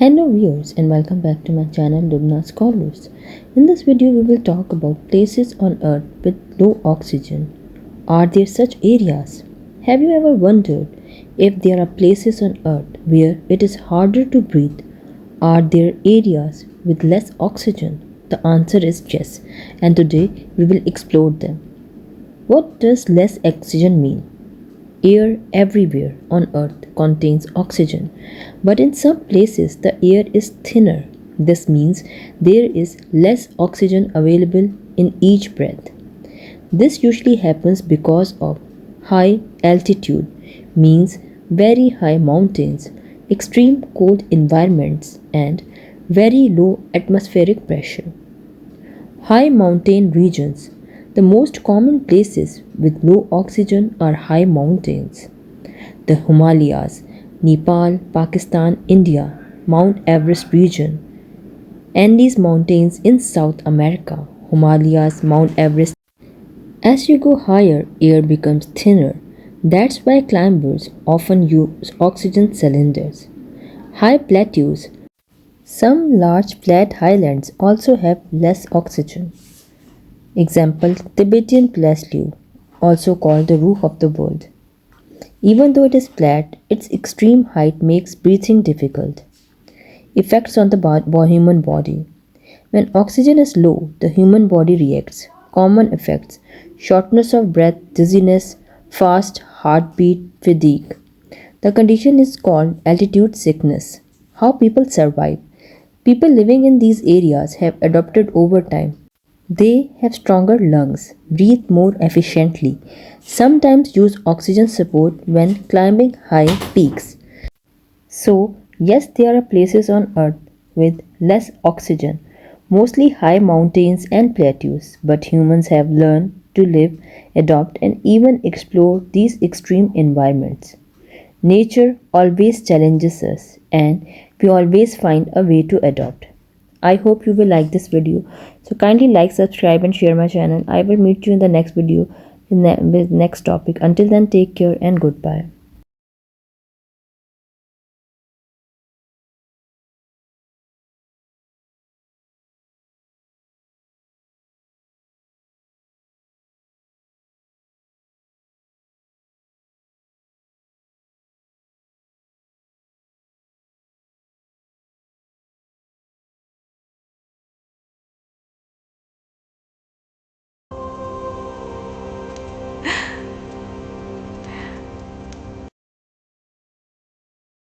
Hello viewers and welcome back to my channel Lubna Scholars. In this video we will talk about places on earth with low oxygen. Are there such areas? Have you ever wondered if there are places on earth where it is harder to breathe? Are there areas with less oxygen? The answer is yes, and today we will explore them. What does less oxygen mean? Air everywhere on earth contains oxygen, but in some places the air is thinner. This means there is less oxygen available in each breath. This usually happens because of high altitude, means very high mountains, extreme cold environments, and very low atmospheric pressure. High mountain regions. The most common places with low oxygen are high mountains. The Himalayas, Nepal, Pakistan, India, Mount Everest region, Andes Mountains in South America, Himalayas, Mount Everest. As you go higher, air becomes thinner. That's why climbers often use oxygen cylinders. High plateaus. Some large flat highlands also have less oxygen. Example, Tibetan Plateau, also called the roof of the world. Even though it is flat, its extreme height makes breathing difficult. Effects on the human body. When oxygen is low, the human body reacts. Common effects: shortness of breath, dizziness, fast heartbeat, fatigue. The condition is called altitude sickness. How people survive. People living in these areas have adapted over time. They have stronger lungs, breathe more efficiently, sometimes use oxygen support when climbing high peaks. So, yes, there are places on earth with less oxygen, mostly high mountains and plateaus, but humans have learned to live, adapt, and even explore these extreme environments. Nature always challenges us, and we always find a way to adapt. I hope you will like this video. So kindly like, subscribe and share my channel. I will meet you in the next video with next topic. Until then, take care and goodbye.